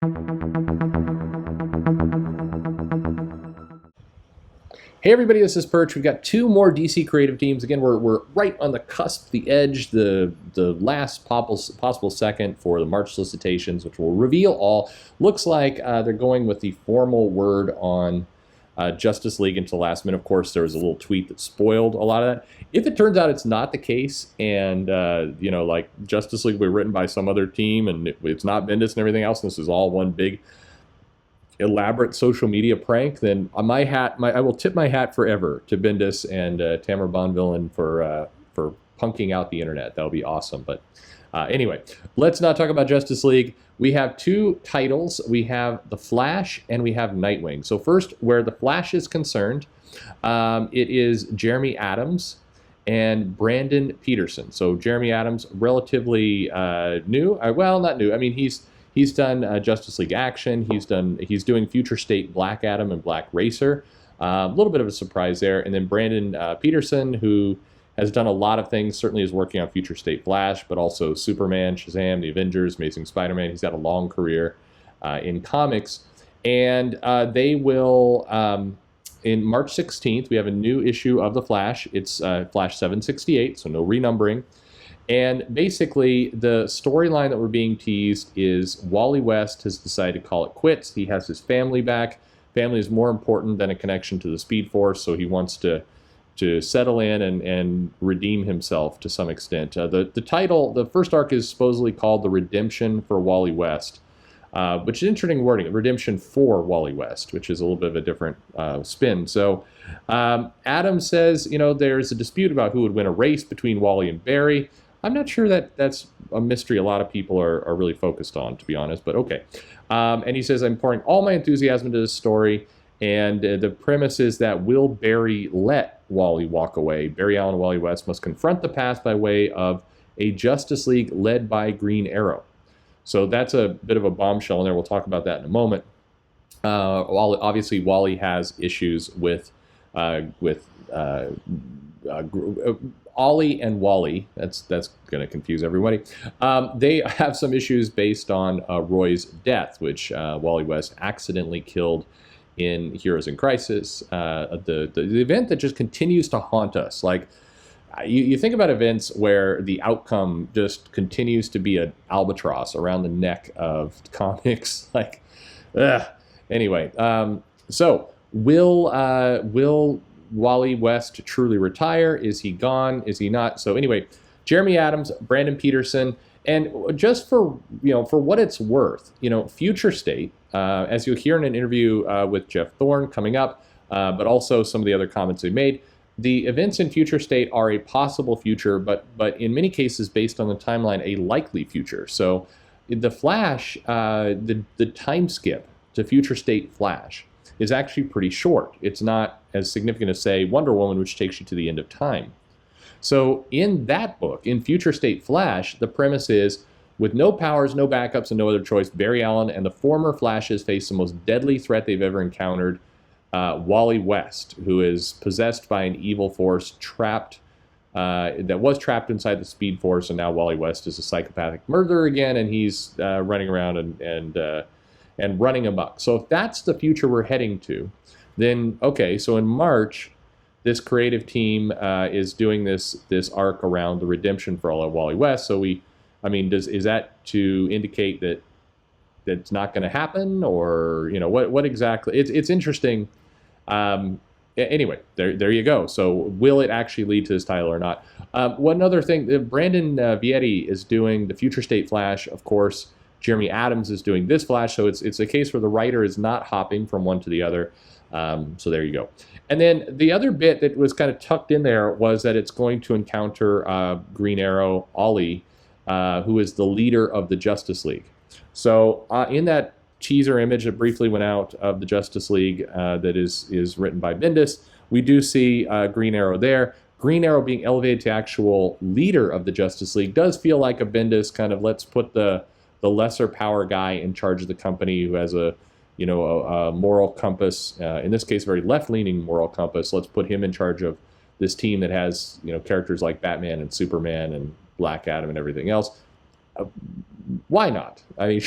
Hey everybody, this is Perch. We've got two more DC creative teams. Again, we're right on the cusp, the edge, the last possible second for the March solicitations, which will reveal all. Looks like they're going with the formal word on Justice League until last minute. Of course, there was a little tweet that spoiled a lot of that. If it turns out it's not the case, and like Justice League will be written by some other team, and it's not Bendis and everything else, and this is all one big elaborate social media prank, then I will tip my hat forever to Bendis and Tamara Bonvillain for punking out the internet. That'll be awesome. But anyway, let's not talk about Justice League. We have two titles. We have The Flash and we have Nightwing. So first, where The Flash is concerned, it is Jeremy Adams and Brandon Peterson. So Jeremy Adams, relatively new. Well, not new. I mean, He's done Justice League Action. He's doing Future State Black Adam and Black Racer. A little bit of a surprise there. And then Brandon Peterson, who has done a lot of things, certainly is working on Future State Flash, but also Superman, Shazam, The Avengers, Amazing Spider-Man. He's got a long career in comics. And they will, in March 16th, we have a new issue of The Flash. It's Flash 768, so no renumbering. And basically, the storyline that we're being teased is Wally West has decided to call it quits. He has his family back. Family is more important than a connection to the Speed Force, so he wants to settle in and redeem himself to some extent. The title, the first arc, is supposedly called The Redemption for Wally West, which is interesting wording. Redemption for Wally West, which is a little bit of a different spin. So Adam says, there's a dispute about who would win a race between Wally and Barry. I'm not sure that that's a mystery a lot of people are really focused on, to be honest, but okay. And he says, I'm pouring all my enthusiasm into this story, and the premise is that will Barry let Wally walk away? Barry Allen and Wally West must confront the past by way of a Justice League led by Green Arrow. So that's a bit of a bombshell in there. We'll talk about that in a moment. Obviously, Wally has issues with Ollie and Wally. That's going to confuse everybody. They have some issues based on Roy's death, which Wally West accidentally killed in Heroes in Crisis. The event that just continues to haunt us. Like, you think about events where the outcome just continues to be an albatross around the neck of comics. Like, anyway. So will Wally West truly retire? Is he gone? Is he not? So anyway, Jeremy Adams, Brandon Peterson, and just for what it's worth, Future State, as you'll hear in an interview with Jeff Thorne coming up, but also some of the other comments they made, the events in Future State are a possible future, but in many cases based on the timeline, a likely future. So the Flash, the time skip to Future State Flash is actually pretty short. It's not as significant as, say, Wonder Woman, which takes you to the end of time. So in that book, in Future State Flash, the premise is, with no powers, no backups, and no other choice, Barry Allen and the former Flashes face the most deadly threat they've ever encountered, Wally West, who is possessed by an evil force that was trapped inside the Speed Force, and now Wally West is a psychopathic murderer again, and he's running around and running amok. So if that's the future we're heading to, then okay, so in March, this creative team is doing this arc around the redemption for all of Wally West. So is that to indicate that that's not going to happen, or what exactly? It's interesting. Anyway, there you go. So will it actually lead to this title or not? One other thing, Brandon Vietti is doing the Future State Flash, of course. Jeremy Adams is doing this Flash, so it's a case where the writer is not hopping from one to the other. So there you go. And then the other bit that was kind of tucked in there was that it's going to encounter Green Arrow, Ollie, who is the leader of the Justice League. So in that teaser image that briefly went out of the Justice League that is written by Bendis, we do see Green Arrow there. Green Arrow being elevated to actual leader of the Justice League does feel like a Bendis kind of, let's put the lesser power guy in charge of the company who has a moral compass, in this case, very left-leaning moral compass. Let's put him in charge of this team that has, characters like Batman and Superman and Black Adam and everything else. why not? I mean,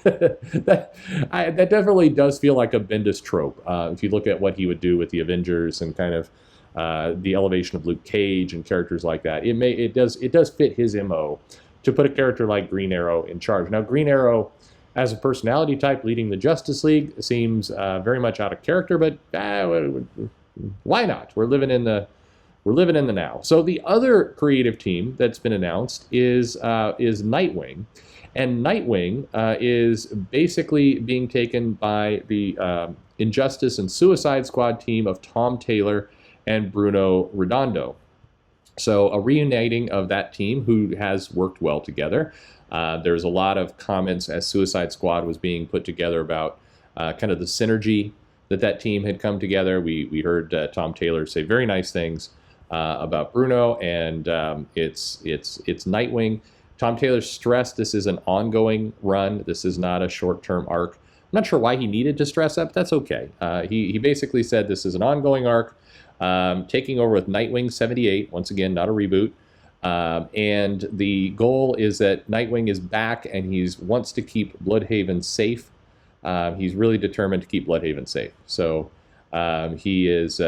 that definitely does feel like a Bendis trope. If you look at what he would do with the Avengers and kind of the elevation of Luke Cage and characters like that, it does fit his MO to put a character like Green Arrow in charge. Now, Green Arrow, as a personality type leading the Justice League, seems very much out of character, but why not? We're living in the now. So the other creative team that's been announced is Nightwing, and Nightwing is basically being taken by the Injustice and Suicide Squad team of Tom Taylor and Bruno Redondo. So a reuniting of that team, who has worked well together. There's a lot of comments as Suicide Squad was being put together about kind of the synergy that team had come together. We heard Tom Taylor say very nice things about Bruno, and it's Nightwing. Tom Taylor stressed this is an ongoing run. This is not a short-term arc. I'm not sure why he needed to stress that, but that's okay. He basically said this is an ongoing arc, taking over with Nightwing 78, once again, not a reboot. And the goal is that Nightwing is back, and he wants to keep Bloodhaven safe. He's really determined to keep Bloodhaven safe. So he is...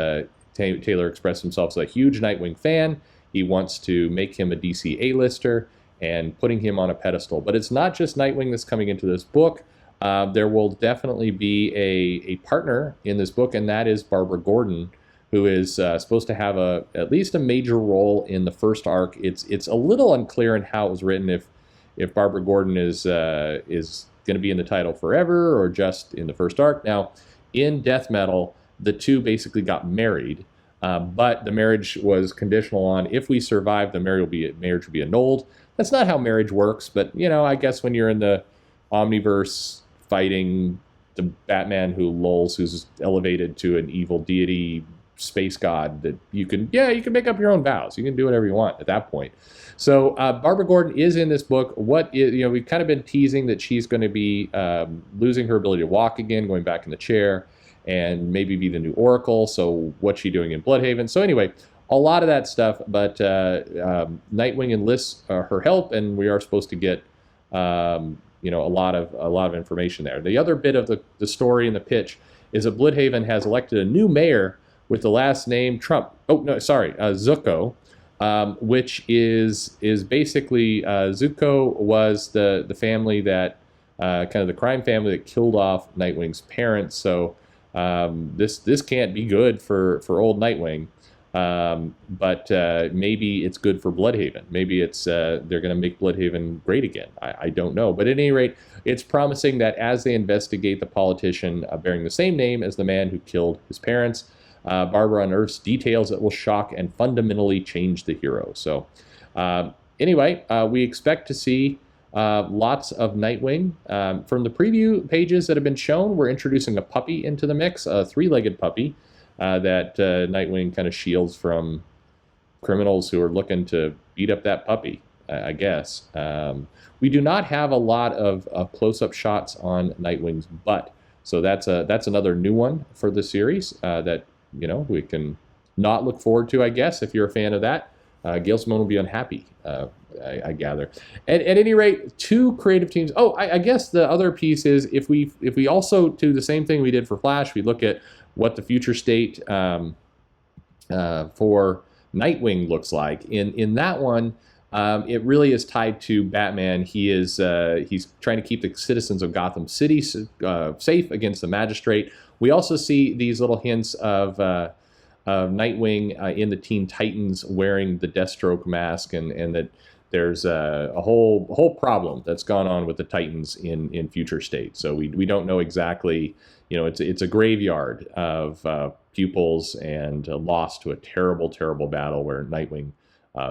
Taylor expressed himself as a huge Nightwing fan. He wants to make him a DC A-lister and putting him on a pedestal. But it's not just Nightwing that's coming into this book. There will definitely be a partner in this book, and that is Barbara Gordon, who is supposed to have at least a major role in the first arc. It's a little unclear in how it was written, if Barbara Gordon is going to be in the title forever or just in the first arc. Now, in Death Metal, the two basically got married, but the marriage was conditional on if we survive, the marriage will be annulled. That's not how marriage works, but I guess when you're in the Omniverse fighting the Batman who's elevated to an evil deity space god, that you can make up your own vows. You can do whatever you want at that point. So Barbara Gordon is in this book. We've kind of been teasing that she's going to be losing her ability to walk again, going back in the chair, and maybe be the new Oracle. So what's she doing in Bloodhaven? So anyway, a lot of that stuff, but Nightwing enlists her help, and we are supposed to get a lot of information there. The other bit of the story and the pitch is that Bloodhaven has elected a new mayor with the last name Trump. Oh no, sorry, Zuko, which is basically Zuko was the family that kind of the crime family that killed off Nightwing's parents. So this can't be good for old Nightwing. But maybe it's good for Bloodhaven. Maybe it's they're going to make Bloodhaven great again. I don't know. But at any rate, it's promising that as they investigate the politician bearing the same name as the man who killed his parents, Barbara unearths details that will shock and fundamentally change the hero. So anyway, we expect to see lots of Nightwing. From the preview pages that have been shown, we're introducing a puppy into the mix, a three-legged puppy. That Nightwing kind of shields from criminals who are looking to beat up that puppy, I guess. We do not have a lot of close-up shots on Nightwing's butt, so that's another new one for the series that we can not look forward to, I guess, if you're a fan of that. Gail Simone will be unhappy, I gather. At any rate, two creative teams. Oh, I guess the other piece is if we also do the same thing we did for Flash, we look at what the future state for Nightwing looks like. In that one, it really is tied to Batman. He's trying to keep the citizens of Gotham City safe against the magistrate. We also see these little hints of Nightwing in the Teen Titans wearing the Deathstroke mask, and that there's a whole problem that's gone on with the Titans in future state. So we don't know exactly. It's a graveyard of pupils and lost to a terrible, terrible battle where Nightwing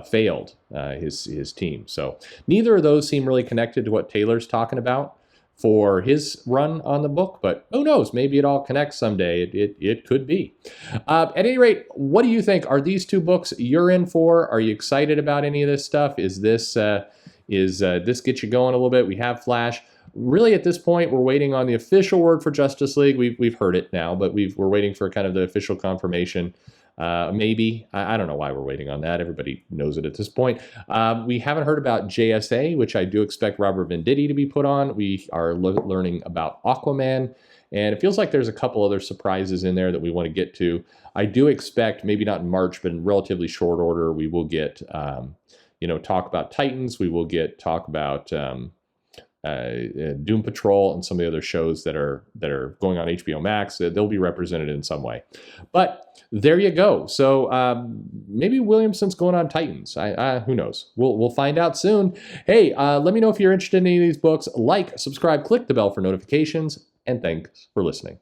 failed his team. So neither of those seem really connected to what Taylor's talking about for his run on the book, but who knows? Maybe it all connects someday. It could be. At any rate, what do you think? Are these two books you're in for? Are you excited about any of this stuff? Is this get you going a little bit? We have Flash. Really, at this point, we're waiting on the official word for Justice League. We've heard it now, but we're waiting for kind of the official confirmation. Maybe. I don't know why we're waiting on that. Everybody knows it at this point. We haven't heard about JSA, which I do expect Robert Venditti to be put on. We are learning about Aquaman. And it feels like there's a couple other surprises in there that we want to get to. I do expect, maybe not in March, but in relatively short order, we will get, talk about Titans. We will get talk about Doom Patrol and some of the other shows that are going on HBO Max. They'll be represented in some way. But there you go. So maybe Williamson's going on Titans. Who knows? We'll find out soon. Hey, let me know if you're interested in any of these books. Like, subscribe, click the bell for notifications, and thanks for listening.